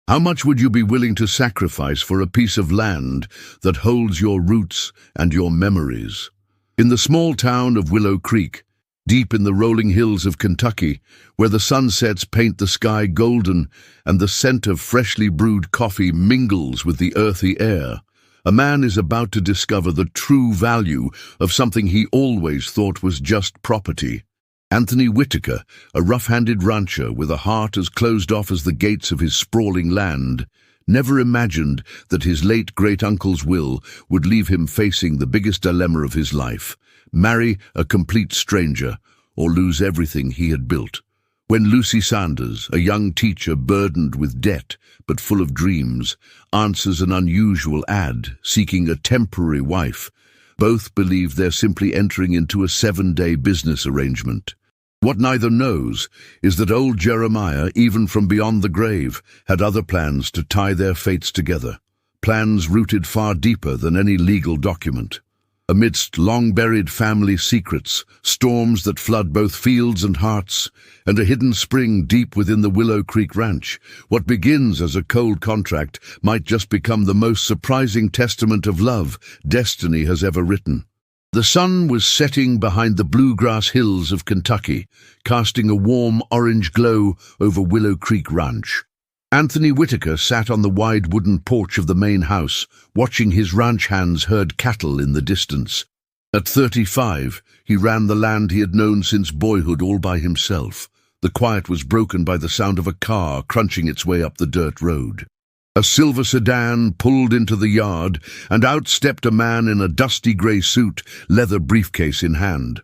How much would you be willing to sacrifice for a piece of land that holds your roots and your memories? In the small town of Willow Creek, deep in the rolling hills of Kentucky, where the sunsets paint the sky golden and the scent of freshly brewed coffee mingles with the earthy air, a man is about to discover the true value of something he always thought was just property. Anthony Whitaker, a rough-handed rancher with a heart as closed off as the gates of his sprawling land, never imagined that his late great-uncle's will would leave him facing the biggest dilemma of his life: marry a complete stranger or lose everything he had built. When Lucy Sanders, a young teacher burdened with debt but full of dreams, answers an unusual ad seeking a temporary wife, both believe they're simply entering into a 7-day business arrangement. What neither knows is that old Jeremiah, even from beyond the grave, had other plans to tie their fates together, plans rooted far deeper than any legal document. Amidst long-buried family secrets, storms that flood both fields and hearts, and a hidden spring deep within the Willow Creek Ranch, what begins as a cold contract might just become the most surprising testament of love destiny has ever written. The sun was setting behind the bluegrass hills of Kentucky, casting a warm orange glow over Willow Creek Ranch. Anthony Whitaker sat on the wide wooden porch of the main house, watching his ranch hands herd cattle in the distance. At 35, he ran the land he had known since boyhood all by himself. The quiet was broken by the sound of a car crunching its way up the dirt road. A silver sedan pulled into the yard, and out stepped a man in a dusty grey suit, leather briefcase in hand.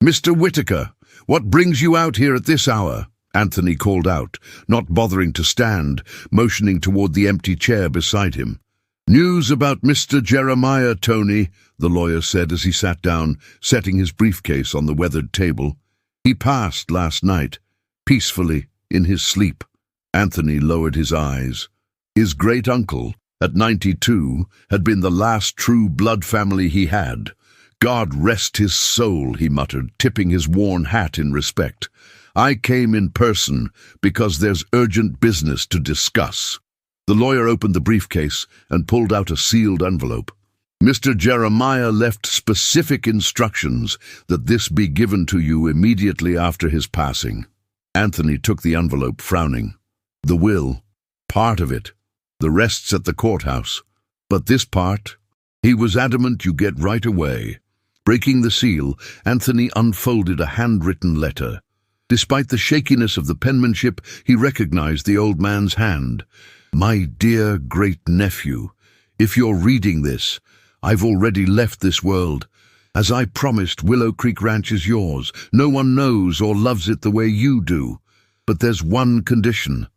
"Mr. Whitaker, what brings you out here at this hour?" Anthony called out, not bothering to stand, motioning toward the empty chair beside him. "News about Mr. Jeremiah, Tony," the lawyer said as he sat down, setting his briefcase on the weathered table. "He passed last night, peacefully, in his sleep." Anthony lowered his eyes. His great-uncle, at 92, had been the last true blood family he had. "God rest his soul," he muttered, tipping his worn hat in respect. "I came in person because there's urgent business to discuss." The lawyer opened the briefcase and pulled out a sealed envelope. "Mr. Jeremiah left specific instructions that this be given to you immediately after his passing." Anthony took the envelope, frowning. "The will, part of it. The rest's at the courthouse. But this part, he was adamant you get right away." Breaking the seal, Anthony unfolded a handwritten letter. Despite the shakiness of the penmanship, he recognized the old man's hand. "My dear great-nephew, if you're reading this, I've already left this world. As I promised, Willow Creek Ranch is yours. No one knows or loves it the way you do. But there's one condition."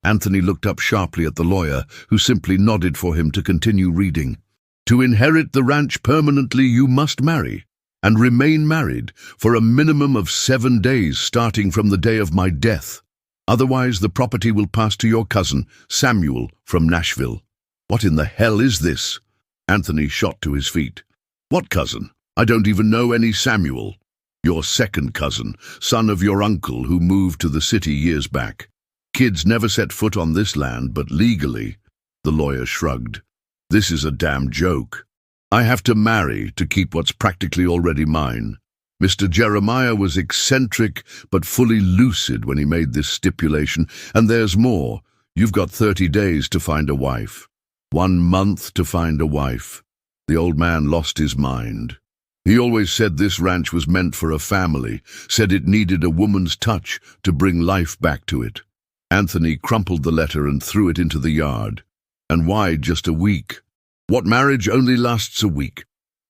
Anthony looked up sharply at the lawyer, who simply nodded for him to continue reading. "To inherit the ranch permanently, you must marry, and remain married for a minimum of 7 days starting from the day of my death. Otherwise, the property will pass to your cousin, Samuel, from Nashville." "What in the hell is this?" Anthony shot to his feet. "What cousin? I don't even know any Samuel." "Your second cousin, son of your uncle who moved to the city years back. Kids never set foot on this land, but legally." The lawyer shrugged. "This is a damn joke. I have to marry to keep what's practically already mine." Mr. Jeremiah was eccentric but fully lucid when he made this stipulation, and there's more. You've got 30 days to find a wife. 1 month to find a wife. The old man lost his mind. He always said this ranch was meant for a family, said it needed a woman's touch to bring life back to it. Anthony crumpled the letter and threw it into the yard. "And why just a week? What marriage only lasts a week?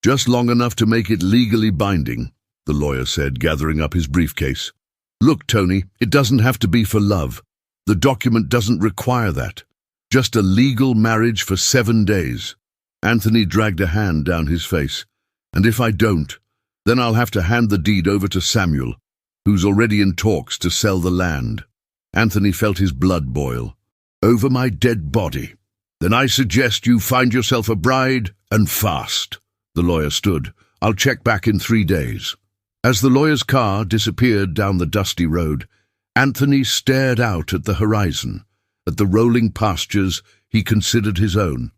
Just long enough to make it legally binding," the lawyer said, gathering up his briefcase. "Look, Tony, it doesn't have to be for love. The document doesn't require that. Just a legal marriage for 7 days." Anthony dragged a hand down his face. "And if I don't, then I'll have to hand the deed over to Samuel, who's already in talks to sell the land." Anthony felt his blood boil. "Over my dead body. Then I suggest you find yourself a bride, and fast." The lawyer stood. "I'll check back in 3 days." As the lawyer's car disappeared down the dusty road, Anthony stared out at the horizon. at the rolling pastures he considered his own.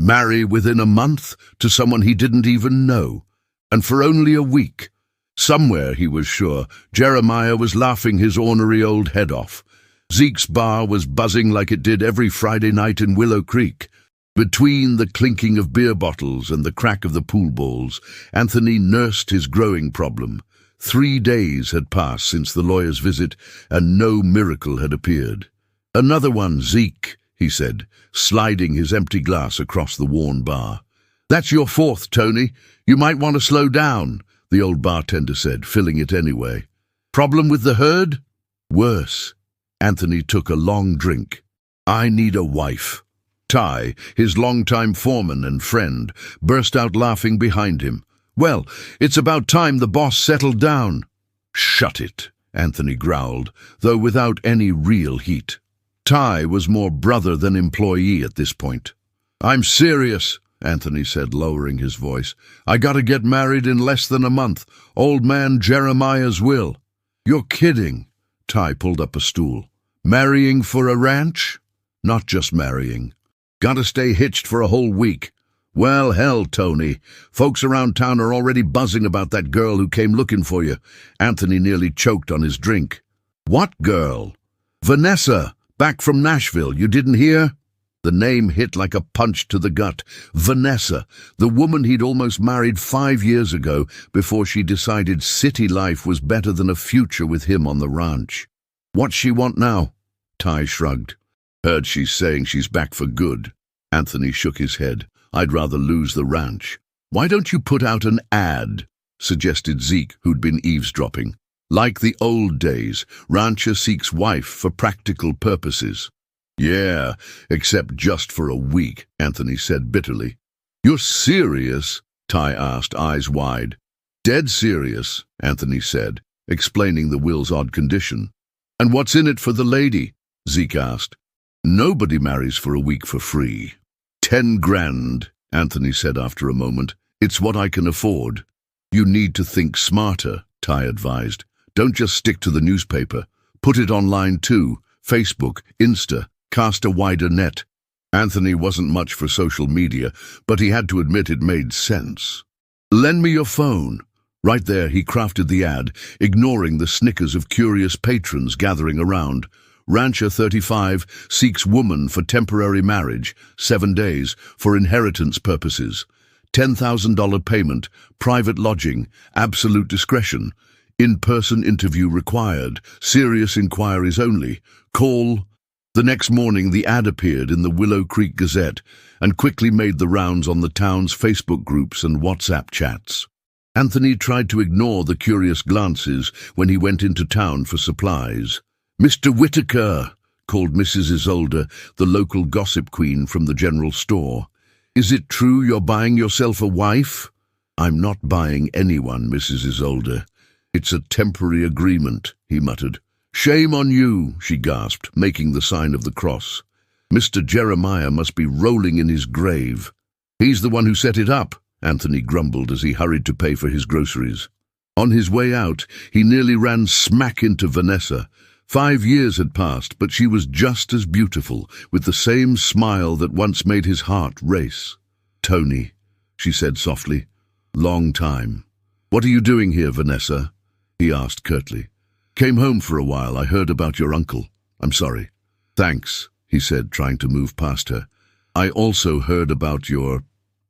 Marry within a month to someone he didn't even know, and for only a week. Somewhere, he was sure, Jeremiah was laughing his ornery old head off. Zeke's bar was buzzing like it did every Friday night in Willow Creek. Between the clinking of beer bottles and the crack of the pool balls, Anthony nursed his growing problem. 3 days had passed since the lawyer's visit, and no miracle had appeared. "Another one, Zeke," he said, sliding his empty glass across the worn bar. "That's your fourth, Tony. You might want to slow down," the old bartender said, filling it anyway. "Problem with the herd?" "Worse." Anthony took a long drink. "I need a wife." Ty, his longtime foreman and friend, burst out laughing behind him. "Well, it's about time the boss settled down." "Shut it," Anthony growled, though without any real heat. Ty was more brother than employee at this point. "I'm serious," Anthony said, lowering his voice. "I gotta get married in less than a month. Old man Jeremiah's will." "You're kidding." Ty pulled up a stool. "Marrying for a ranch?" "Not just marrying. Gotta stay hitched for a whole week." "Well, hell, Tony. Folks around town are already buzzing about that girl who came looking for you." Anthony nearly choked on his drink. "What girl?" "Vanessa, back from Nashville. You didn't hear?" The name hit like a punch to the gut. Vanessa, the woman he'd almost married 5 years ago before she decided city life was better than a future with him on the ranch. "What's she want now?" Ty shrugged. "Heard she's saying she's back for good." Anthony shook his head. "I'd rather lose the ranch." "Why don't you put out an ad?" suggested Zeke, who'd been eavesdropping. "Like the old days, rancher seeks wife for practical purposes." "Yeah, except just for a week," Anthony said bitterly. "You're serious?" Ty asked, eyes wide. "Dead serious," Anthony said, explaining the will's odd condition. "And what's in it for the lady?" Zeke asked. "Nobody marries for a week for free." 10 grand, Anthony said after a moment. "It's what I can afford." "You need to think smarter," Ty advised. "Don't just stick to the newspaper. Put it online too. Facebook, Insta, cast a wider net." Anthony wasn't much for social media, but he had to admit it made sense. "Lend me your phone." Right there he crafted the ad, ignoring the snickers of curious patrons gathering around. "Rancher 35 seeks woman for temporary marriage, 7 days, for inheritance purposes. $10,000 payment, private lodging, absolute discretion. In-person interview required, serious inquiries only. Call." The next morning the ad appeared in the Willow Creek Gazette and quickly made the rounds on the town's Facebook groups and WhatsApp chats. Anthony tried to ignore the curious glances when he went into town for supplies. "Mr. Whitaker," called Mrs. Isolde, the local gossip queen from the general store. "Is it true you're buying yourself a wife?" "I'm not buying anyone, Mrs. Isolde. It's a temporary agreement," he muttered. "Shame on you," she gasped, making the sign of the cross. "Mr. Jeremiah must be rolling in his grave." "He's the one who set it up," Anthony grumbled as he hurried to pay for his groceries. On his way out, he nearly ran smack into Vanessa. 5 years had passed, but she was just as beautiful, with the same smile that once made his heart race. "Tony," she said softly. "Long time." "What are you doing here, Vanessa?" he asked curtly. "Came home for a while. I heard about your uncle. I'm sorry." "Thanks," he said, trying to move past her. "I also heard about your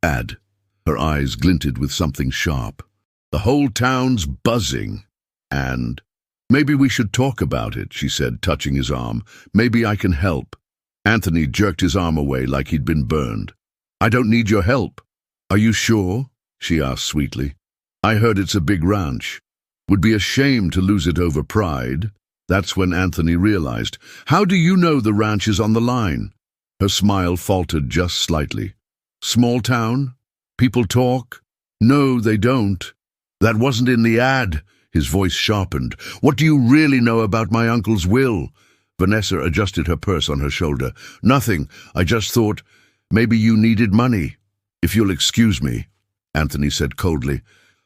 ad." Her eyes glinted with something sharp. "The whole town's buzzing. And maybe we should talk about it," she said, touching his arm. "Maybe I can help." Anthony jerked his arm away like he'd been burned. "I don't need your help." "Are you sure?" she asked sweetly. "I heard it's a big ranch. Would be a shame to lose it over pride." That's when Anthony realized. "How do you know the ranch is on the line?" Her smile faltered just slightly. "Small town? People talk?" "No, they don't." "That wasn't in the ad." His voice sharpened. "What do you really know about my uncle's will?" Vanessa adjusted her purse on her shoulder. "Nothing. I just thought maybe you needed money." "If you'll excuse me," Anthony said coldly,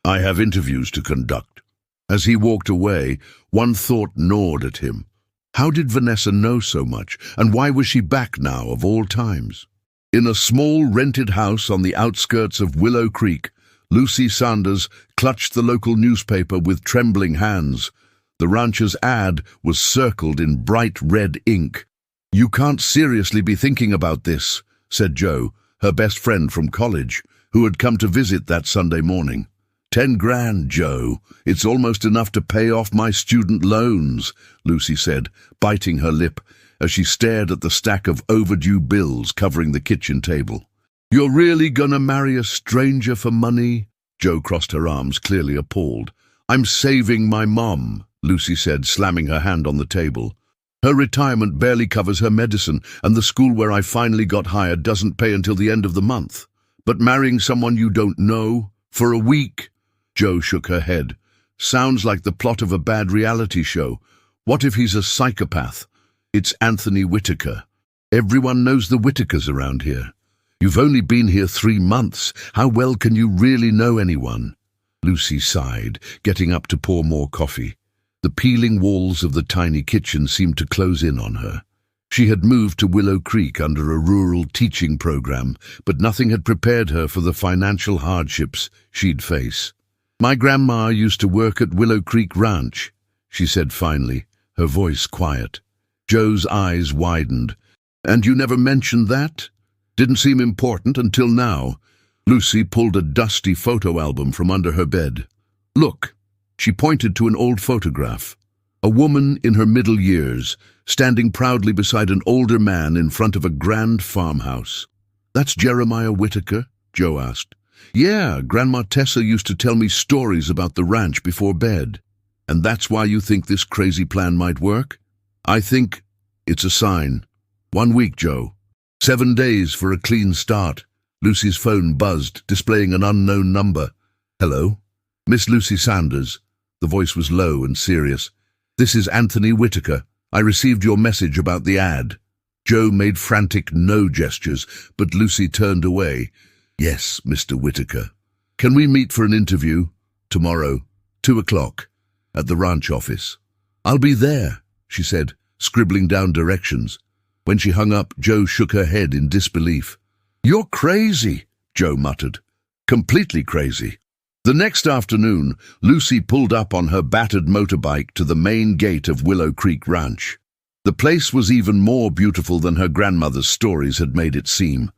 "I have interviews to conduct." As he walked away, one thought gnawed at him. How did Vanessa know so much, and why was she back now of all times? In a small rented house on the outskirts of Willow Creek, Lucy Sanders clutched the local newspaper with trembling hands. The rancher's ad was circled in bright red ink. "You can't seriously be thinking about this," said Joe, her best friend from college, who had come to visit that Sunday morning. "10 grand, Joe. It's almost enough to pay off my student loans," Lucy said, biting her lip as she stared at the stack of overdue bills covering the kitchen table. "You're really gonna marry a stranger for money?" Joe crossed her arms, clearly appalled. "I'm saving my mom," Lucy said, slamming her hand on the table. "Her retirement barely covers her medicine, and the school where I finally got hired doesn't pay until the end of the month. But marrying someone you don't know? For a week?" Joe shook her head. "Sounds like the plot of a bad reality show. What if he's a psychopath? It's Anthony Whitaker. Everyone knows the Whitakers around here. You've only been here 3 months. How well can you really know anyone?" Lucy sighed, getting up to pour more coffee. The peeling walls of the tiny kitchen seemed to close in on her. She had moved to Willow Creek under a rural teaching program, but nothing had prepared her for the financial hardships she'd face. "My grandma used to work at Willow Creek Ranch," she said finally, her voice quiet. Joe's eyes widened. "And you never mentioned that? Didn't seem important until now." Lucy pulled a dusty photo album from under her bed. "Look." She pointed to an old photograph. A woman in her middle years, standing proudly beside an older man in front of a grand farmhouse. "That's Jeremiah Whitaker?" Joe asked. "Yeah, Grandma Tessa used to tell me stories about the ranch before bed." "And that's why you think this crazy plan might work?" "I think it's a sign. 1 week, Joe. 7 days for a clean start." Lucy's phone buzzed, displaying an unknown number. "Hello? Miss Lucy Sanders." The voice was low and serious. "This is Anthony Whitaker. I received your message about the ad." Joe made frantic no gestures, but Lucy turned away. "Yes, Mr. Whitaker. Can we meet for an interview? Tomorrow, 2 o'clock, at the ranch office." "I'll be there," she said, scribbling down directions. When she hung up, Joe shook her head in disbelief. "You're crazy," Joe muttered. "Completely crazy." The next afternoon, Lucy pulled up on her battered motorbike to the main gate of Willow Creek Ranch. The place was even more beautiful than her grandmother's stories had made it seem.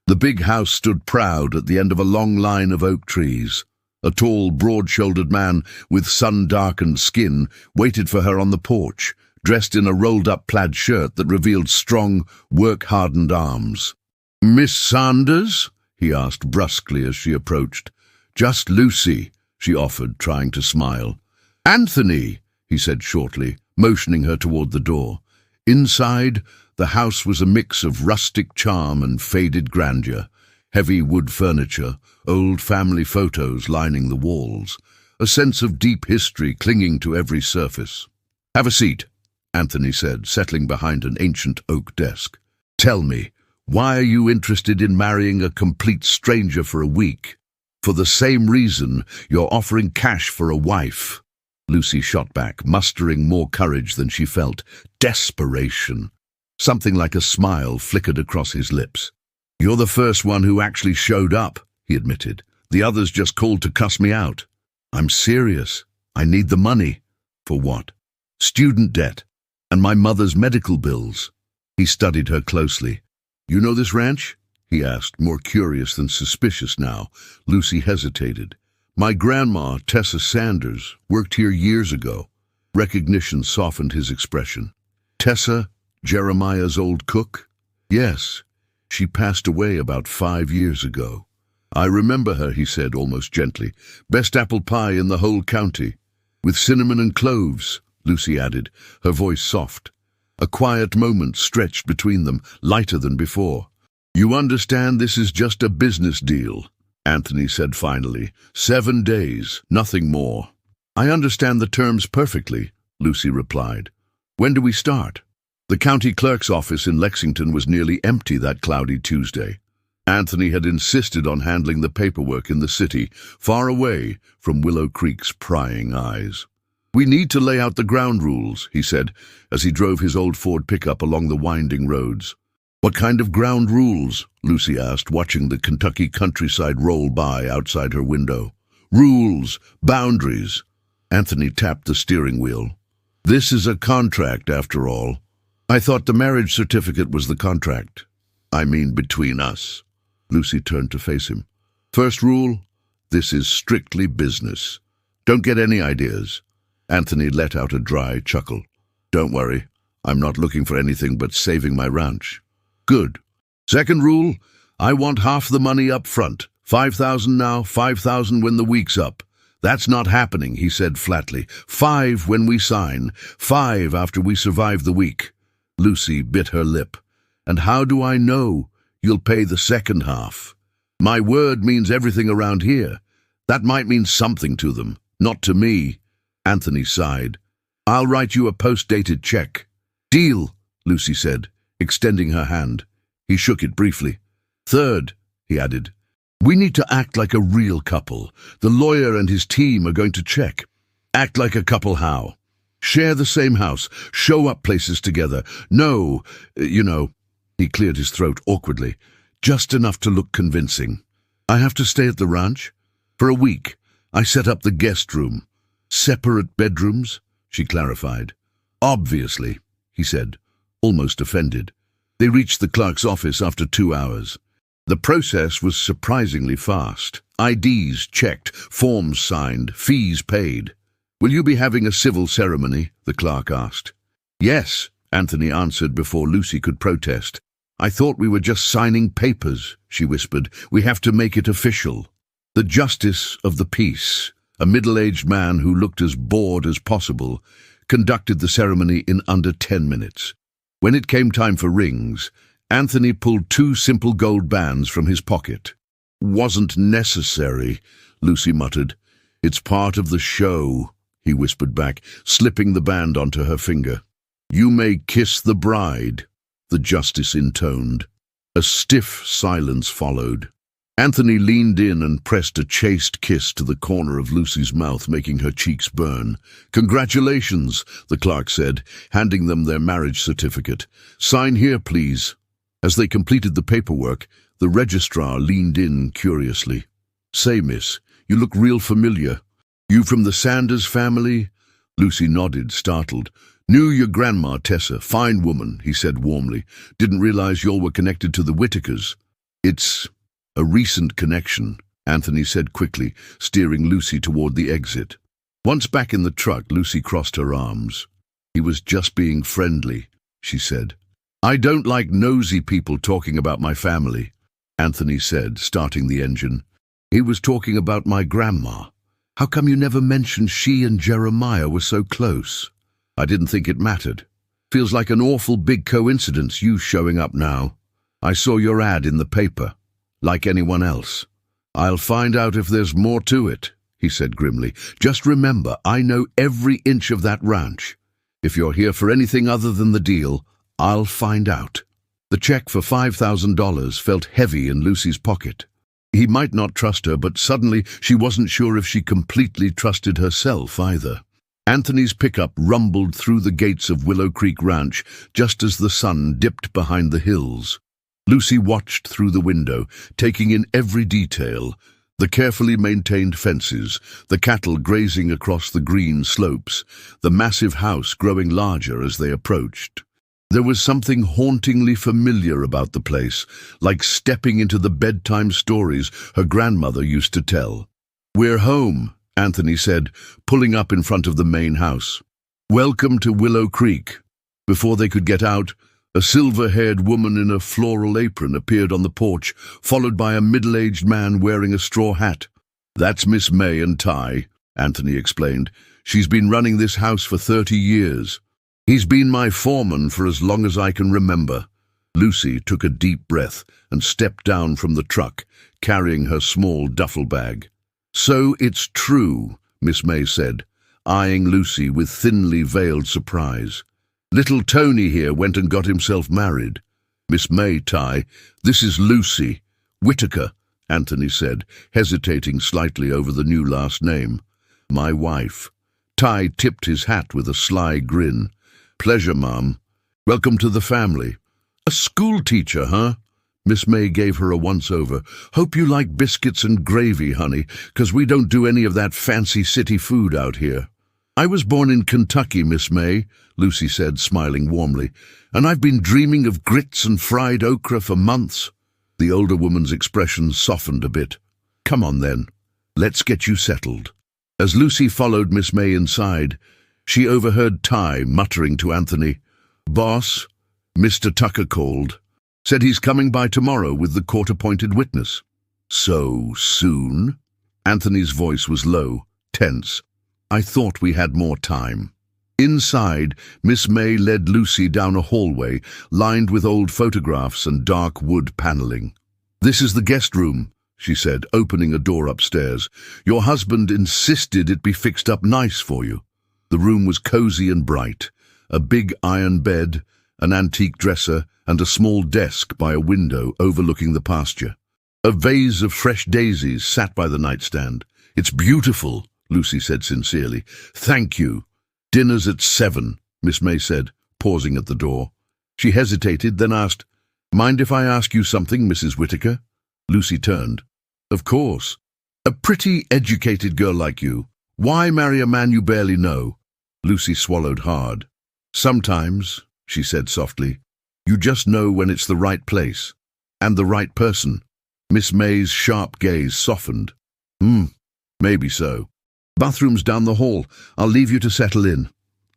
The big house stood proud at the end of a long line of oak trees. A tall, broad-shouldered man with sun-darkened skin waited for her on the porch, dressed in a rolled-up plaid shirt that revealed strong, work-hardened arms. "Miss Sanders?" he asked brusquely as she approached. "Just Lucy," she offered, trying to smile. "Anthony," he said shortly, motioning her toward the door. Inside, the house was a mix of rustic charm and faded grandeur. Heavy wood furniture, old family photos lining the walls, a sense of deep history clinging to every surface. "Have a seat," Anthony said, settling behind an ancient oak desk. "Tell me, why are you interested in marrying a complete stranger for a week?" "For the same reason you're offering cash for a wife." Lucy shot back, mustering more courage than she felt. Desperation. Something like a smile flickered across his lips. "You're the first one who actually showed up," he admitted. "The others just called to cuss me out." "I'm serious. I need the money." "For what?" "Student debt, and my mother's medical bills." He studied her closely. "You know this ranch?" he asked, more curious than suspicious now. Lucy hesitated. "My grandma, Tessa Sanders, worked here years ago." Recognition softened his expression. "Tessa, Jeremiah's old cook?" "Yes. She passed away about 5 years ago." "I remember her," he said almost gently. "Best apple pie in the whole county." "With cinnamon and cloves," Lucy added, her voice soft. A quiet moment stretched between them, lighter than before. "You understand this is just a business deal," Anthony said finally. 7 days, nothing more." "I understand the terms perfectly," Lucy replied. "When do we start?" The county clerk's office in Lexington was nearly empty that cloudy Tuesday. Anthony had insisted on handling the paperwork in the city, far away from Willow Creek's prying eyes. We need to lay out the ground rules, he said, as he drove his old Ford pickup along the winding roads. What kind of ground rules? Lucy asked, watching the Kentucky countryside roll by outside her window. Rules, boundaries. Anthony tapped the steering wheel. This is a contract, after all. I thought the marriage certificate was the contract. I mean, between us. Lucy turned to face him. First rule, this is strictly business. Don't get any ideas. Anthony let out a dry chuckle. Don't worry, I'm not looking for anything but saving my ranch. Good. Second rule, I want half the money up front. 5,000 now, 5,000 when the week's up. That's not happening, he said flatly. 5 when we sign, 5 after we survive the week. Lucy bit her lip. And how do I know you'll pay the second half? My word means everything around here. That might mean something to them, not to me. Anthony sighed. I'll write you a post-dated check. Deal, Lucy said, extending her hand. He shook it briefly. Third, he added, we need to act like a real couple. The lawyer and his team are going to check. Act like a couple how? Share the same house, show up places together. No, he cleared his throat awkwardly, just enough to look convincing. I have to stay at the ranch? For a week. I set up the guest room. Separate bedrooms, she clarified. Obviously, he said, almost offended. They reached the clerk's office after 2 hours. The process was surprisingly fast. IDs checked, forms signed, fees paid. Will you be having a civil ceremony? The clerk asked. Yes, Anthony answered before Lucy could protest. I thought we were just signing papers, she whispered. We have to make it official. The justice of the peace, a middle-aged man who looked as bored as possible, conducted the ceremony in under 10 minutes. When it came time for rings, Anthony pulled 2 simple gold bands from his pocket. Wasn't necessary, Lucy muttered. It's part of the show, he whispered back, slipping the band onto her finger. You may kiss the bride, the justice intoned. A stiff silence followed. Anthony leaned in and pressed a chaste kiss to the corner of Lucy's mouth, making her cheeks burn. Congratulations, the clerk said, handing them their marriage certificate. Sign here, please. As they completed the paperwork, the registrar leaned in curiously. Say, miss, you look real familiar. You from the Sanders family? Lucy nodded, startled. Knew your grandma, Tessa. Fine woman, he said warmly. Didn't realize y'all were connected to the Whitakers. It's a recent connection, Anthony said quickly, steering Lucy toward the exit. Once back in the truck, Lucy crossed her arms. He was just being friendly, she said. I don't like nosy people talking about my family, Anthony said, starting the engine. He was talking about my grandma. How come you never mentioned she and Jeremiah were so close? I didn't think it mattered. Feels like an awful big coincidence, you showing up now. I saw your ad in the paper. Like anyone else. I'll find out if there's more to it, he said grimly. Just remember, I know every inch of that ranch. If you're here for anything other than the deal, I'll find out. The check for $5,000 felt heavy in Lucy's pocket. He might not trust her, but suddenly she wasn't sure if she completely trusted herself either. Anthony's pickup rumbled through the gates of Willow Creek Ranch just as the sun dipped behind the hills. Lucy watched through the window, taking in every detail. The carefully maintained fences, the cattle grazing across the green slopes, the massive house growing larger as they approached. There was something hauntingly familiar about the place, like stepping into the bedtime stories her grandmother used to tell. We're home, Anthony said, pulling up in front of the main house. Welcome to Willow Creek. Before they could get out, a silver-haired woman in a floral apron appeared on the porch, followed by a middle-aged man wearing a straw hat. That's Miss May and Ty, Anthony explained. She's been running this house for 30 years. He's been my foreman for as long as I can remember. Lucy took a deep breath and stepped down from the truck, carrying her small duffel bag. So it's true, Miss May said, eyeing Lucy with thinly veiled surprise. Little Tony here went and got himself married. Miss May, Ty, this is Lucy. Whitaker, Anthony said, hesitating slightly over the new last name. My wife. Ty tipped his hat with a sly grin. "Pleasure, Ma'am. Welcome to the family." "A school teacher, huh?" Miss May gave her a once-over. "Hope you like biscuits and gravy, honey, 'cause we don't do any of that fancy city food out here." "I was born in Kentucky, Miss May," Lucy said, smiling warmly, "and I've been dreaming of grits and fried okra for months." The older woman's expression softened a bit. "Come on, then. Let's get you settled." As Lucy followed Miss May inside, she overheard Ty muttering to Anthony, "Boss, Mr. Tucker called. Said he's coming by tomorrow with the court-appointed witness." "So soon?" Anthony's voice was low, tense. "I thought we had more time." Inside, Miss May led Lucy down a hallway lined with old photographs and dark wood paneling. "This is the guest room," she said, opening a door upstairs. "Your husband insisted it be fixed up nice for you." The room was cozy and bright. A big iron bed, an antique dresser, and a small desk by a window overlooking the pasture. A vase of fresh daisies sat by the nightstand. "It's beautiful," Lucy said sincerely. "Thank you." "Dinner's at 7, Miss May said, pausing at the door. She hesitated, then asked, "Mind if I ask you something, Mrs. Whittaker?" Lucy turned. "Of course. A pretty, educated girl like you. Why marry a man you barely know?" Lucy swallowed hard. "Sometimes," she said softly, "you just know when it's the right place. And the right person." Miss May's sharp gaze softened. Maybe so. "Bathroom's down the hall. I'll leave you to settle in."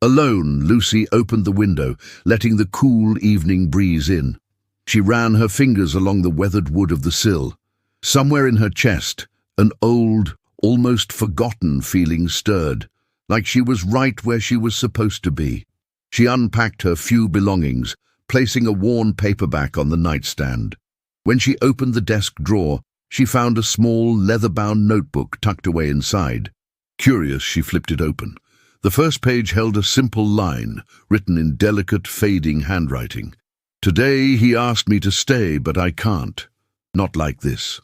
Alone, Lucy opened the window, letting the cool evening breeze in. She ran her fingers along the weathered wood of the sill. Somewhere in her chest, an old, almost forgotten feeling stirred, like she was right where she was supposed to be. She unpacked her few belongings, placing a worn paperback on the nightstand. When she opened the desk drawer, she found a small, leather-bound notebook tucked away inside. Curious, she flipped it open. The first page held a simple line, written in delicate, fading handwriting. "Today he asked me to stay, but I can't. Not like this."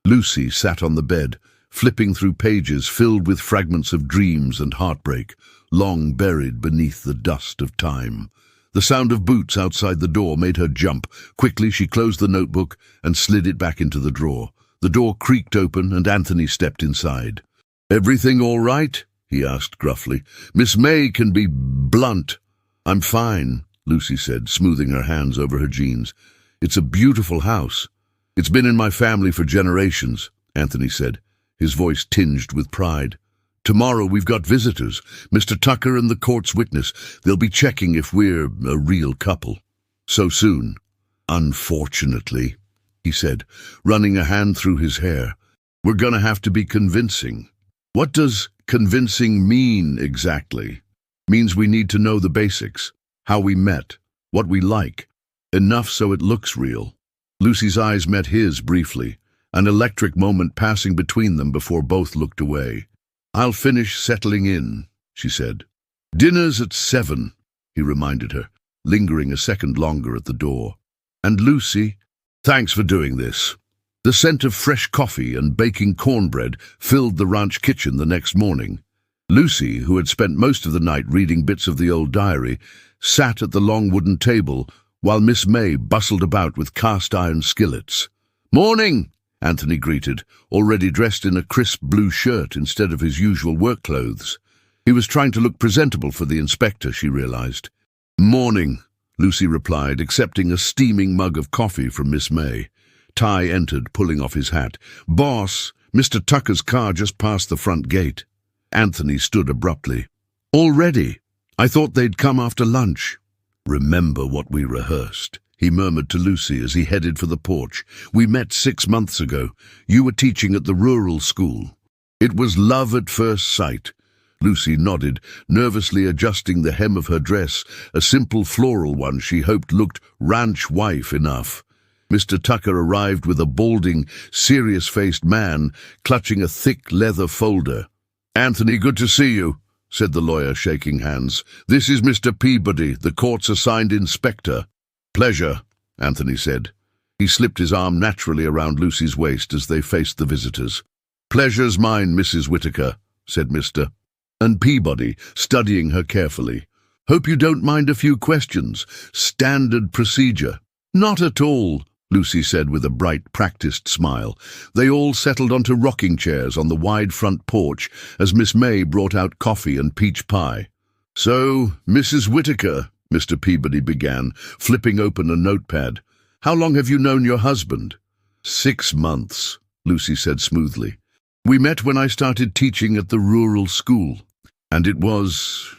Lucy sat on the bed, flipping through pages filled with fragments of dreams and heartbreak, long buried beneath the dust of time. The sound of boots outside the door made her jump. Quickly she closed the notebook and slid it back into the drawer. The door creaked open and Anthony stepped inside. "Everything all right?" he asked gruffly. "Miss May can be blunt." "I'm fine," Lucy said, smoothing her hands over her jeans. "It's a beautiful house. It's been in my family for generations," Anthony said, his voice tinged with pride. "Tomorrow we've got visitors, Mr. Tucker and the court's witness. They'll be checking if we're a real couple." "So soon?" "Unfortunately," he said, running a hand through his hair. "We're gonna have to be convincing." "What does convincing mean exactly?" "Means we need to know the basics, how we met, what we like, enough so it looks real." Lucy's eyes met his briefly, an electric moment passing between them before both looked away. "I'll finish settling in," she said. "Dinner's at 7, he reminded her, lingering a second longer at the door. "And Lucy, thanks for doing this." The scent of fresh coffee and baking cornbread filled the ranch kitchen the next morning. Lucy, who had spent most of the night reading bits of the old diary, sat at the long wooden table while Miss May bustled about with cast-iron skillets. "Morning," Anthony greeted, already dressed in a crisp blue shirt instead of his usual work clothes. He was trying to look presentable for the inspector, she realized. "Morning," Lucy replied, accepting a steaming mug of coffee from Miss May. Ty entered, pulling off his hat. "Boss, Mr. Tucker's car just passed the front gate." Anthony stood abruptly. "Already? I thought they'd come after lunch." "Remember what we rehearsed," he murmured to Lucy as he headed for the porch. "We met 6 months ago. You were teaching at the rural school. It was love at first sight." Lucy nodded, nervously adjusting the hem of her dress, a simple floral one she hoped looked ranch wife enough. Mr. Tucker arrived with a balding, serious-faced man clutching a thick leather folder. "Anthony, good to see you," said the lawyer, shaking hands. "This is Mr. Peabody, the court's assigned inspector." "Pleasure," Anthony said. He slipped his arm naturally around Lucy's waist as they faced the visitors. "Pleasure's mine, Mrs. Whittaker," said Mr. and Peabody, studying her carefully. "Hope you don't mind a few questions. Standard procedure." "Not at all," Lucy said with a bright, practiced smile. They all settled onto rocking chairs on the wide front porch as Miss May brought out coffee and peach pie. "So, Mrs. Whittaker," Mr. Peabody began, flipping open a notepad, "how long have you known your husband?" 6 months, Lucy said smoothly. "We met when I started teaching at the rural school. And it was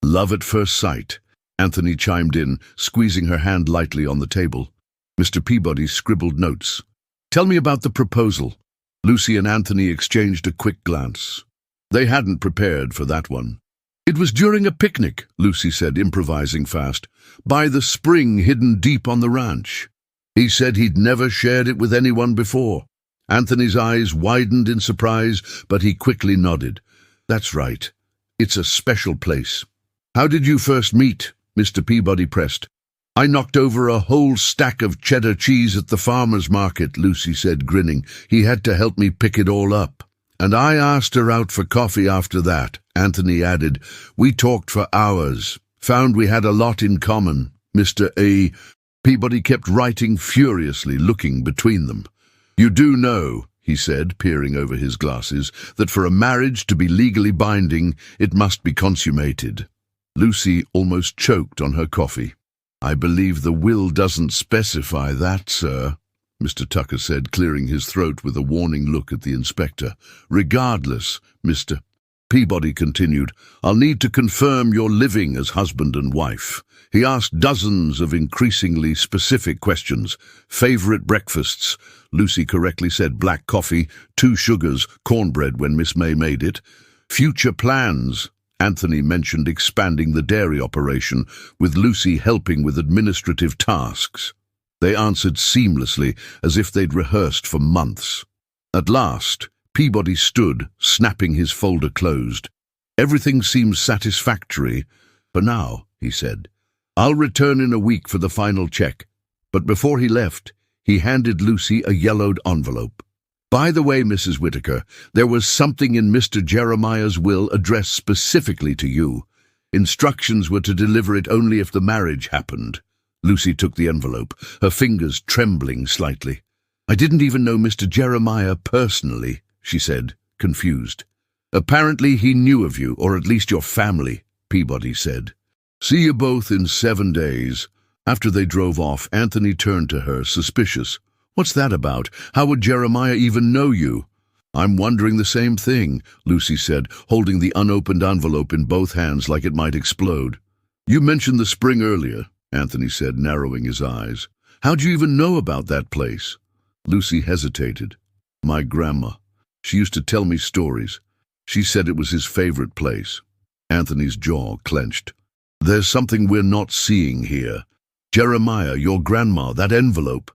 love at first sight," Anthony chimed in, squeezing her hand lightly on the table. Mr. Peabody scribbled notes. "Tell me about the proposal." Lucy and Anthony exchanged a quick glance. They hadn't prepared for that one. "It was during a picnic," Lucy said, improvising fast, "by the spring hidden deep on the ranch. He said he'd never shared it with anyone before." Anthony's eyes widened in surprise, but he quickly nodded. "That's right. It's a special place." "How did you first meet?" Mr. Peabody pressed. "I knocked over a whole stack of cheddar cheese at the farmer's market," Lucy said, grinning. "He had to help me pick it all up. And I asked her out for coffee after that," Anthony added. "We talked for hours. Found we had a lot in common." Mr. A. Peabody kept writing furiously, looking between them. "You do know," he said, peering over his glasses, "that for a marriage to be legally binding, it must be consummated." Lucy almost choked on her coffee. "I believe the will doesn't specify that, sir," Mr. Tucker said, clearing his throat with a warning look at the inspector. "Regardless, Mr. Peabody continued, I'll need to confirm you're living as husband and wife." He asked dozens of increasingly specific questions. Favorite breakfasts, Lucy correctly said black coffee, 2 sugars, cornbread when Miss May made it. Future plans, Anthony mentioned expanding the dairy operation, with Lucy helping with administrative tasks. They answered seamlessly, as if they'd rehearsed for months. At last, Peabody stood, snapping his folder closed. "Everything seems satisfactory for now," he said. "I'll return in a week for the final check." But before he left, he handed Lucy a yellowed envelope. "By the way, Mrs. Whittaker, there was something in Mr. Jeremiah's will addressed specifically to you. Instructions were to deliver it only if the marriage happened." Lucy took the envelope, her fingers trembling slightly. "I didn't even know Mr. Jeremiah personally," she said, confused. "Apparently he knew of you, or at least your family," Peabody said. "See you both in 7 days." After they drove off, Anthony turned to her, suspicious. "What's that about? How would Jeremiah even know you?" "I'm wondering the same thing," Lucy said, holding the unopened envelope in both hands like it might explode. "You mentioned the spring earlier," Anthony said, narrowing his eyes. "How'd you even know about that place?" Lucy hesitated. "My grandma. She used to tell me stories. She said it was his favorite place." Anthony's jaw clenched. "There's something we're not seeing here. Jeremiah, your grandma, that envelope."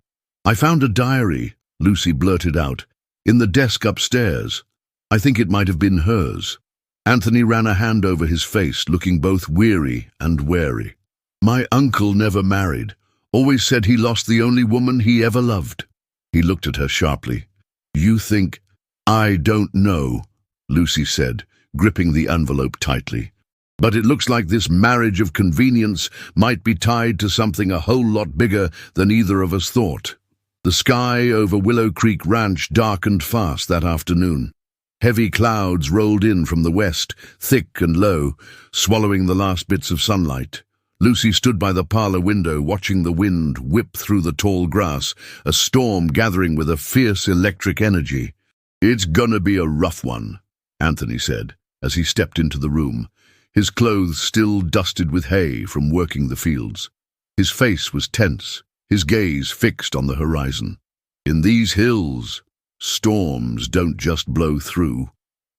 "I found a diary," Lucy blurted out, "in the desk upstairs. I think it might have been hers." Anthony ran a hand over his face, looking both weary and wary. "My uncle never married. Always said he lost the only woman he ever loved." He looked at her sharply. "You think—" "I don't know," Lucy said, gripping the envelope tightly. "But it looks like this marriage of convenience might be tied to something a whole lot bigger than either of us thought." The sky over Willow Creek Ranch darkened fast that afternoon. Heavy clouds rolled in from the west, thick and low, swallowing the last bits of sunlight. Lucy stood by the parlor window, watching the wind whip through the tall grass, a storm gathering with a fierce electric energy. "It's gonna be a rough one," Anthony said, as he stepped into the room, his clothes still dusted with hay from working the fields. His face was tense, his gaze fixed on the horizon. "In these hills, storms don't just blow through,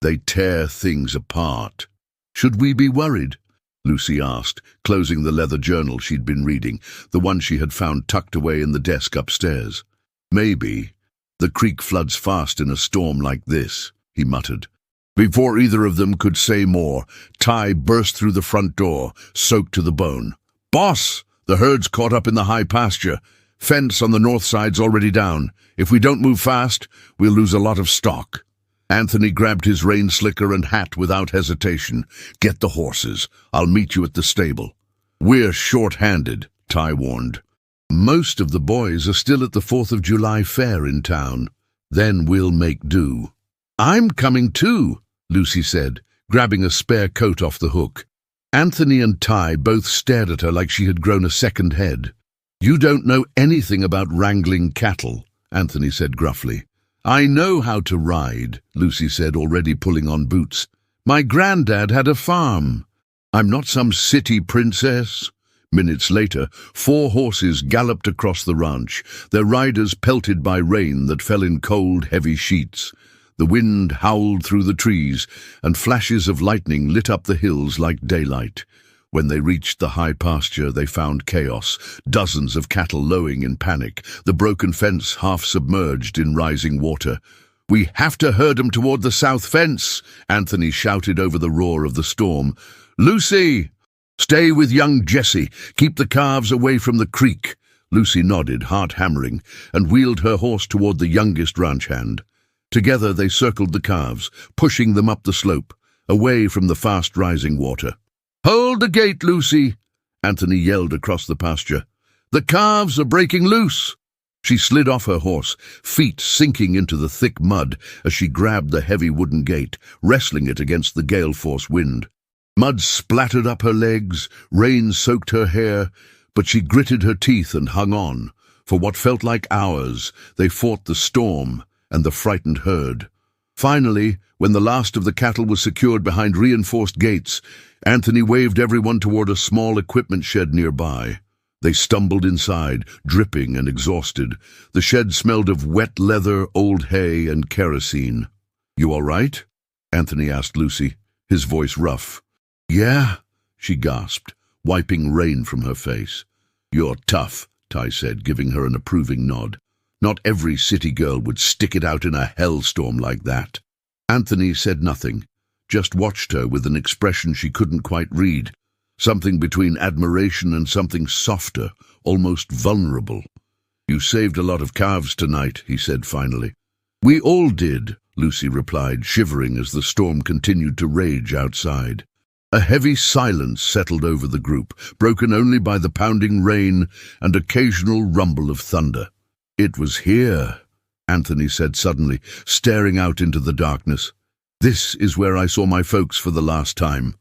they tear things apart." "Should we be worried?" Lucy asked, closing the leather journal she'd been reading, the one she had found tucked away in the desk upstairs. "Maybe. The creek floods fast in a storm like this," he muttered. Before either of them could say more, Ty burst through the front door, soaked to the bone. "Boss! The herd's caught up in the high pasture. Fence on the north side's already down. If we don't move fast, we'll lose a lot of stock." Anthony grabbed his rain slicker and hat without hesitation. "Get the horses. I'll meet you at the stable." "We're short-handed," Ty warned. "Most of the boys are still at the 4th of July fair in town. Then we'll make do." "I'm coming too," Lucy said, grabbing a spare coat off the hook. Anthony and Ty both stared at her like she had grown a second head. "You don't know anything about wrangling cattle," Anthony said gruffly. "I know how to ride," Lucy said, already pulling on boots. "My granddad had a farm. I'm not some city princess." Minutes later, 4 horses galloped across the ranch, their riders pelted by rain that fell in cold, heavy sheets. The wind howled through the trees, and flashes of lightning lit up the hills like daylight. When they reached the high pasture, they found chaos, dozens of cattle lowing in panic, the broken fence half submerged in rising water. "We have to herd them toward the south fence," Anthony shouted over the roar of the storm. "Lucy! Stay with young Jesse. Keep the calves away from the creek." Lucy nodded, heart hammering, and wheeled her horse toward the youngest ranch hand. Together they circled the calves, pushing them up the slope, away from the fast-rising water. "Hold the gate, Lucy!" Anthony yelled across the pasture. "The calves are breaking loose!" She slid off her horse, feet sinking into the thick mud as she grabbed the heavy wooden gate, wrestling it against the gale-force wind. Mud splattered up her legs, rain soaked her hair, but she gritted her teeth and hung on. For what felt like hours, they fought the storm and the frightened herd. Finally, when the last of the cattle was secured behind reinforced gates, Anthony waved everyone toward a small equipment shed nearby. They stumbled inside, dripping and exhausted. The shed smelled of wet leather, old hay, and kerosene. "You all right?" Anthony asked Lucy, his voice rough. "Yeah," she gasped, wiping rain from her face. "You're tough," Ty said, giving her an approving nod. "Not every city girl would stick it out in a hellstorm like that." Anthony said nothing, just watched her with an expression she couldn't quite read, something between admiration and something softer, almost vulnerable. "You saved a lot of calves tonight," he said finally. "We all did," Lucy replied, shivering as the storm continued to rage outside. A heavy silence settled over the group, broken only by the pounding rain and occasional rumble of thunder. "It was here," Anthony said suddenly, staring out into the darkness. "This is where I saw my folks for the last time."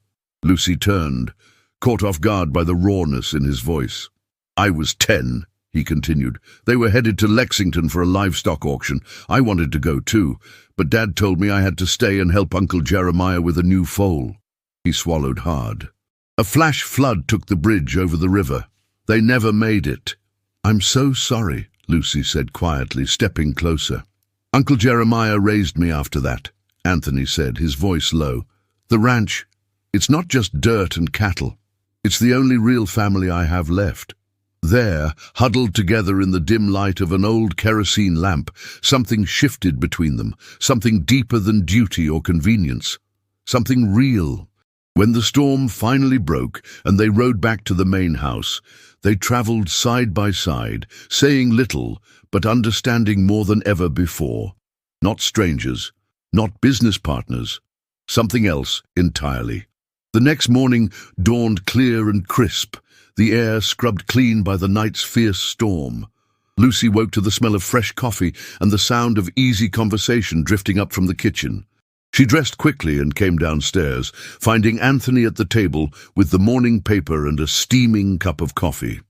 Lucy turned, caught off guard by the rawness in his voice. "I was 10, he continued. "They were headed to Lexington for a livestock auction. I wanted to go too, but Dad told me I had to stay and help Uncle Jeremiah with a new foal." He swallowed hard. "A flash flood took the bridge over the river. They never made it." "I'm so sorry," Lucy said quietly, stepping closer. "Uncle Jeremiah raised me after that," Anthony said, his voice low. "The ranch, it's not just dirt and cattle. It's the only real family I have left." There, huddled together in the dim light of an old kerosene lamp, something shifted between them, something deeper than duty or convenience, something real. When the storm finally broke and they rode back to the main house, they traveled side by side, saying little but understanding more than ever before. Not strangers, not business partners, something else entirely. The next morning dawned clear and crisp, the air scrubbed clean by the night's fierce storm. Lucy woke to the smell of fresh coffee and the sound of easy conversation drifting up from the kitchen. She dressed quickly and came downstairs, finding Anthony at the table with the morning paper and a steaming cup of coffee.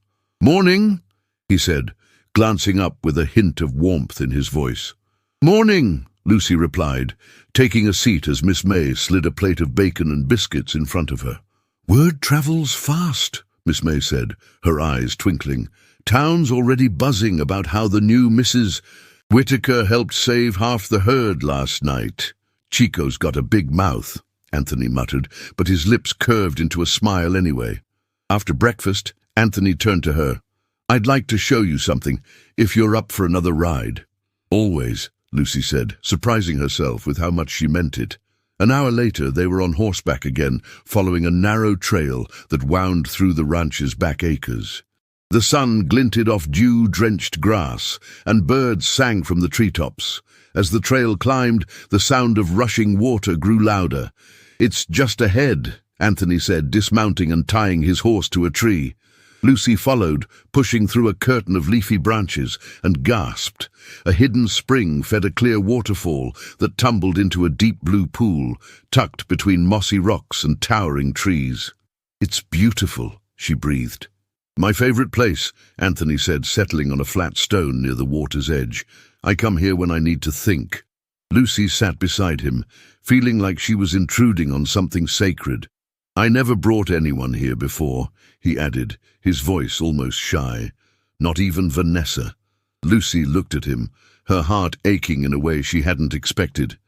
"Morning," he said, glancing up with a hint of warmth in his voice. "Morning," Lucy replied, taking a seat as Miss May slid a plate of bacon and biscuits in front of her. "Word travels fast," Miss May said, her eyes twinkling. "Town's already buzzing about how the new Mrs. Whitaker helped save half the herd last night." "Chico's got a big mouth," Anthony muttered, but his lips curved into a smile anyway. After breakfast, Anthony turned to her. "I'd like to show you something, if you're up for another ride." "Always," Lucy said, surprising herself with how much she meant it. An hour later, they were on horseback again, following a narrow trail that wound through the ranch's back acres. The sun glinted off dew-drenched grass, and birds sang from the treetops. As the trail climbed, the sound of rushing water grew louder. "It's just ahead," Anthony said, dismounting and tying his horse to a tree. Lucy followed, pushing through a curtain of leafy branches, and gasped. A hidden spring fed a clear waterfall that tumbled into a deep blue pool, tucked between mossy rocks and towering trees. "It's beautiful," she breathed. "My favorite place," Anthony said, settling on a flat stone near the water's edge. "I come here when I need to think." Lucy sat beside him, feeling like she was intruding on something sacred. "I never brought anyone here before," he added, his voice almost shy. "Not even Vanessa." Lucy looked at him, her heart aching in a way she hadn't expected.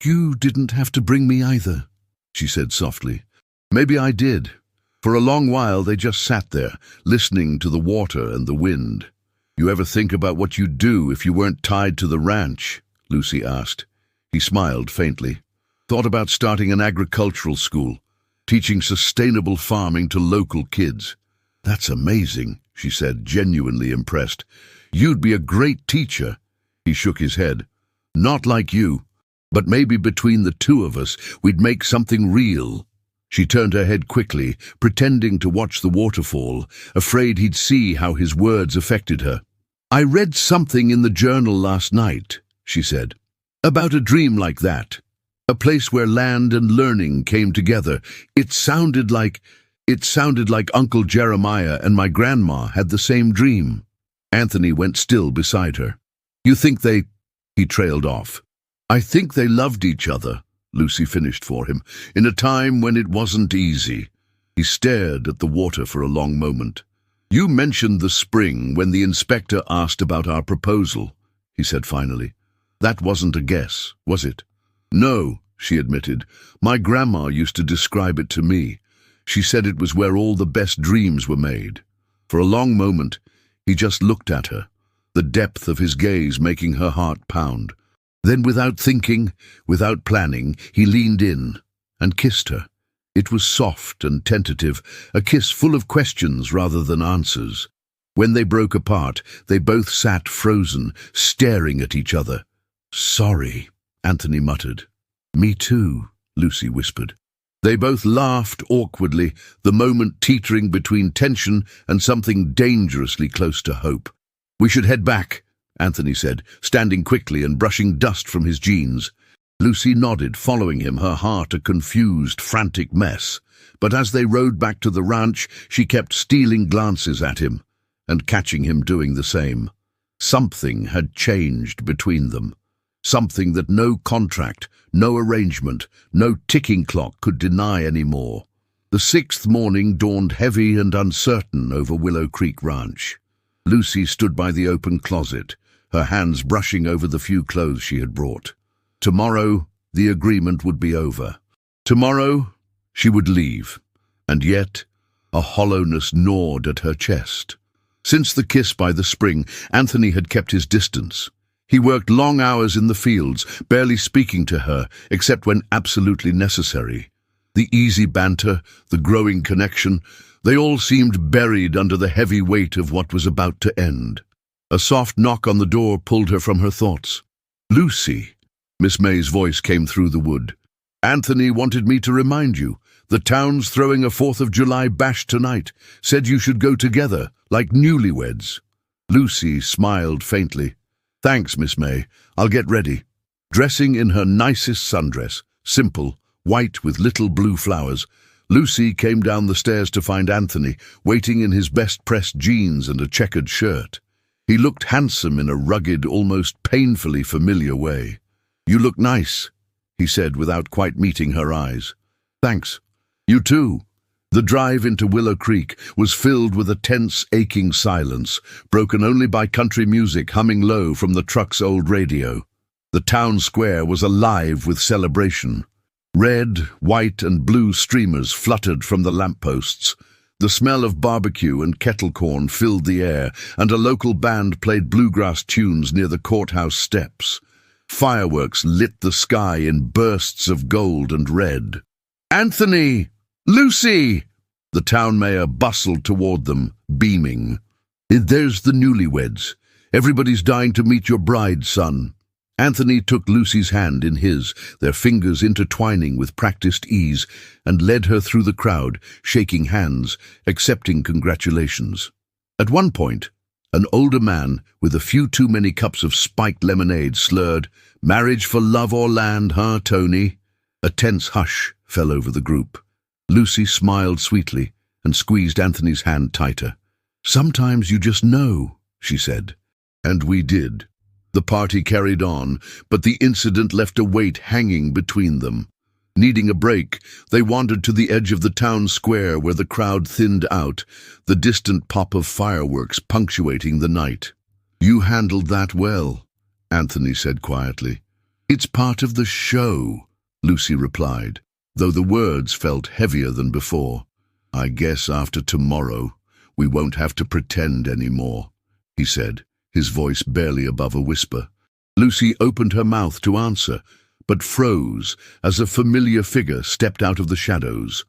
"You didn't have to bring me either," she said softly. "Maybe I did." For a long while they just sat there, listening to the water and the wind. "You ever think about what you'd do if you weren't tied to the ranch?" Lucy asked. He smiled faintly. "Thought about starting an agricultural school, teaching sustainable farming to local kids." "That's amazing," she said, genuinely impressed. "You'd be a great teacher." He shook his head. "Not like you, but maybe between the two of us, we'd make something real." She turned her head quickly, pretending to watch the waterfall, afraid he'd see how his words affected her. "I read something in the journal last night," she said, "about a dream like that. A place where land and learning came together. It sounded like Uncle Jeremiah and my grandma had the same dream." Anthony went still beside her. "You think they—" He trailed off. "I think they loved each other," Lucy finished for him, "in a time when it wasn't easy." He stared at the water for a long moment. "You mentioned the spring when the inspector asked about our proposal," he said finally. "That wasn't a guess, was it?" "No," she admitted. "My grandma used to describe it to me. She said it was where all the best dreams were made." For a long moment, he just looked at her, the depth of his gaze making her heart pound. Then, without thinking, without planning, he leaned in and kissed her. It was soft and tentative, a kiss full of questions rather than answers. When they broke apart, they both sat frozen, staring at each other. "Sorry," Anthony muttered. "Me too," Lucy whispered. They both laughed awkwardly, the moment teetering between tension and something dangerously close to hope. "We should head back," Anthony said, standing quickly and brushing dust from his jeans. Lucy nodded, following him, her heart a confused, frantic mess. But as they rode back to the ranch, she kept stealing glances at him and catching him doing the same. Something had changed between them. Something that no contract, no arrangement, no ticking clock could deny anymore. The sixth morning dawned heavy and uncertain over Willow Creek Ranch. Lucy stood by the open closet, her hands brushing over the few clothes she had brought. Tomorrow, the agreement would be over. Tomorrow, she would leave. And yet, a hollowness gnawed at her chest. Since the kiss by the spring, Anthony had kept his distance. He worked long hours in the fields, barely speaking to her, except when absolutely necessary. The easy banter, the growing connection, they all seemed buried under the heavy weight of what was about to end. A soft knock on the door pulled her from her thoughts. "Lucy," Miss May's voice came through the wood. "Anthony wanted me to remind you. The town's throwing a 4th of July bash tonight. Said you should go together, like newlyweds." Lucy smiled faintly. "Thanks, Miss May. I'll get ready." Dressing in her nicest sundress, simple, white with little blue flowers, Lucy came down the stairs to find Anthony, waiting in his best-pressed jeans and a checkered shirt. He looked handsome in a rugged, almost painfully familiar way. "You look nice," he said without quite meeting her eyes. "Thanks. You too." The drive into Willow Creek was filled with a tense, aching silence, broken only by country music humming low from the truck's old radio. The town square was alive with celebration. Red, white, and blue streamers fluttered from the lampposts. The smell of barbecue and kettle corn filled the air, and a local band played bluegrass tunes near the courthouse steps. Fireworks lit the sky in bursts of gold and red. "Anthony! Lucy!" The town mayor bustled toward them, beaming. There's the newlyweds. Everybody's dying to meet your bride, son." Anthony took Lucy's hand in his, their fingers intertwining with practiced ease, and led her through the crowd, shaking hands, accepting congratulations. At one point, an older man with a few too many cups of spiked lemonade slurred, "Marriage for love or land, huh, Tony?" A tense hush fell over the group. Lucy smiled sweetly and squeezed Anthony's hand tighter. "Sometimes you just know," she said. And we did. The party carried on, but the incident left a weight hanging between them. Needing a break, they wandered to the edge of the town square where the crowd thinned out, the distant pop of fireworks punctuating the night. "You handled that well," Anthony said quietly. "It's part of the show," Lucy replied, though the words felt heavier than before. "I guess after tomorrow, we won't have to pretend anymore," he said, his voice barely above a whisper. Lucy opened her mouth to answer, but froze as a familiar figure stepped out of the shadows.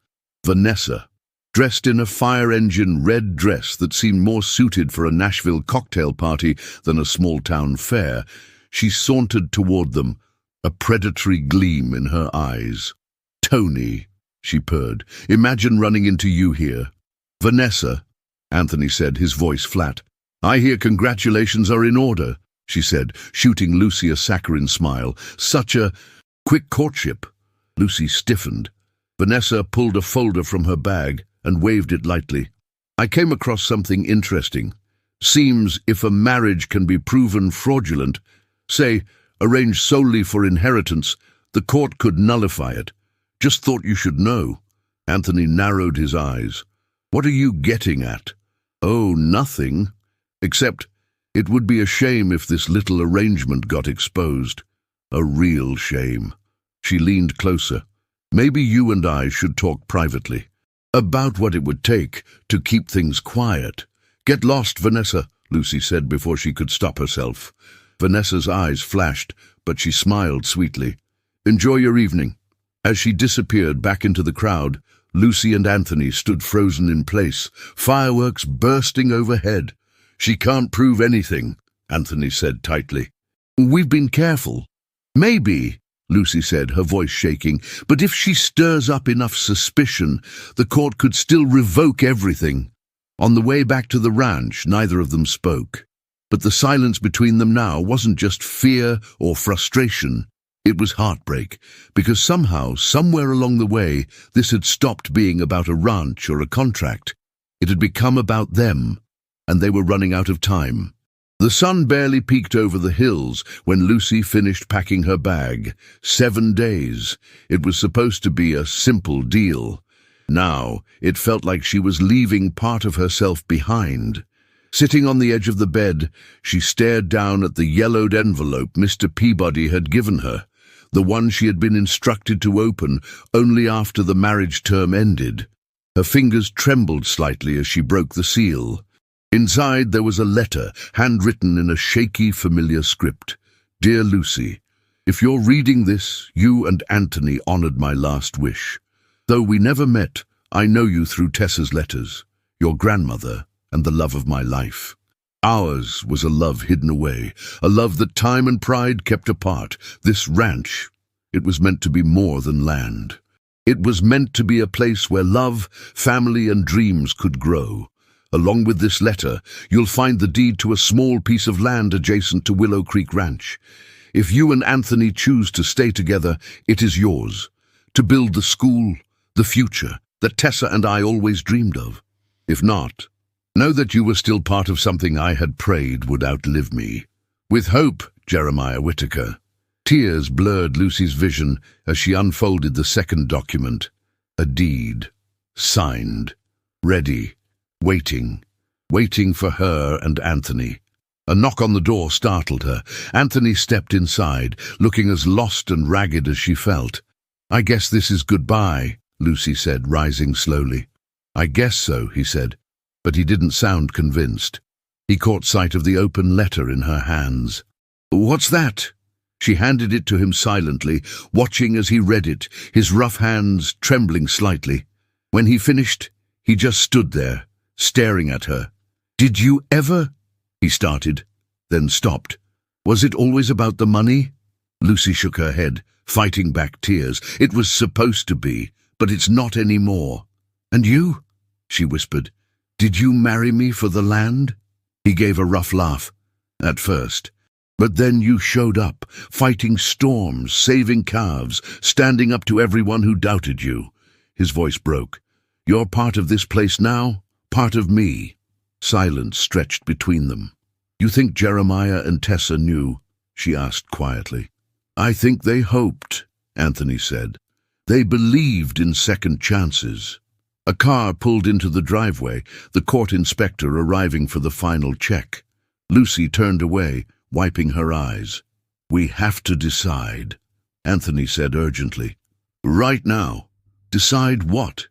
Vanessa, dressed in a fire-engine red dress that seemed more suited for a Nashville cocktail party than a small-town fair, she sauntered toward them, a predatory gleam in her eyes. "Tony," she purred, "imagine running into you here." "Vanessa," Anthony said, his voice flat. "I hear congratulations are in order," she said, shooting Lucy a saccharine smile. "Such a quick courtship." Lucy stiffened. Vanessa pulled a folder from her bag and waved it lightly. "I came across something interesting. Seems if a marriage can be proven fraudulent, say, arranged solely for inheritance, the court could nullify it. Just thought you should know." Anthony narrowed his eyes. "What are you getting at?" "Oh, nothing. Except, it would be a shame if this little arrangement got exposed. A real shame." She leaned closer. "Maybe you and I should talk privately. About what it would take to keep things quiet." "Get lost, Vanessa," Lucy said before she could stop herself. Vanessa's eyes flashed, but she smiled sweetly. "Enjoy your evening." As she disappeared back into the crowd, Lucy and Anthony stood frozen in place, fireworks bursting overhead. "She can't prove anything," Anthony said tightly. "We've been careful." "Maybe," Lucy said, her voice shaking, "but if she stirs up enough suspicion, the court could still revoke everything." On the way back to the ranch, neither of them spoke. But the silence between them now wasn't just fear or frustration. It was heartbreak, because somehow, somewhere along the way, this had stopped being about a ranch or a contract. It had become about them, and they were running out of time. The sun barely peeked over the hills when Lucy finished packing her bag. 7 days. It was supposed to be a simple deal. Now, it felt like she was leaving part of herself behind. Sitting on the edge of the bed, she stared down at the yellowed envelope Mr. Peabody had given her, the one she had been instructed to open only after the marriage term ended. Her fingers trembled slightly as she broke the seal. Inside there was a letter, handwritten in a shaky, familiar script. "Dear Lucy, if you're reading this, you and Anthony honored my last wish. Though we never met, I know you through Tessa's letters, your grandmother, and the love of my life. Ours was a love hidden away, a love that time and pride kept apart. This ranch, it was meant to be more than land. It was meant to be a place where love, family, and dreams could grow. Along with this letter, you'll find the deed to a small piece of land adjacent to Willow Creek Ranch. If you and Anthony choose to stay together, it is yours, to build the school, the future that Tessa and I always dreamed of. If not, know that you were still part of something I had prayed would outlive me. With hope, Jeremiah Whitaker." Tears blurred Lucy's vision as she unfolded the second document. A deed. Signed. Ready. Waiting for her and Anthony. A knock on the door startled her. Anthony stepped inside, looking as lost and ragged as she felt. "I guess this is goodbye," Lucy said, rising slowly. "I guess so," he said, but he didn't sound convinced. He caught sight of the open letter in her hands. "What's that?" She handed it to him silently, watching as he read it, his rough hands trembling slightly. When he finished, he just stood there, staring at her. Did you ever? He started, then stopped. Was it always about the money? Lucy shook her head, fighting back tears. It was supposed to be, but it's not anymore. And you? She whispered. Did you marry me for the land? He gave a rough laugh. At first. But then you showed up, fighting storms, saving calves, standing up to everyone who doubted you. His voice broke. You're part of this place now, part of me. Silence stretched between them. You think Jeremiah and Tessa knew? She asked quietly. I think they hoped, Anthony said. They believed in second chances. A car pulled into the driveway, the court inspector arriving for the final check. Lucy turned away, wiping her eyes. We have to decide, Anthony said urgently. Right now. Decide what?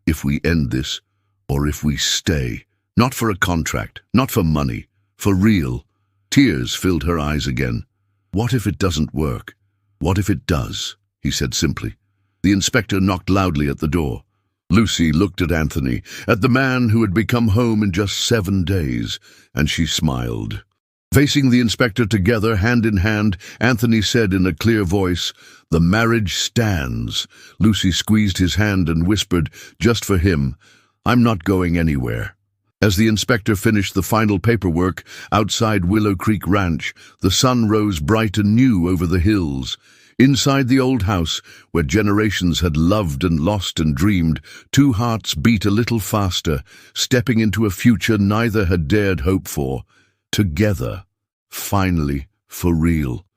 If we end this, or if we stay. Not for a contract, not for money, for real. Tears filled her eyes again. What if it doesn't work? What if it does? He said simply. The inspector knocked loudly at the door. Lucy looked at Anthony, at the man who had become home in just 7 days, and she smiled. Facing the inspector together, hand in hand, Anthony said in a clear voice, The marriage stands. Lucy squeezed his hand and whispered, just for him, I'm not going anywhere. As the inspector finished the final paperwork, outside Willow Creek Ranch, the sun rose bright and new over the hills. Inside the old house, where generations had loved and lost and dreamed, 2 hearts beat a little faster, stepping into a future neither had dared hope for. Together, finally, for real.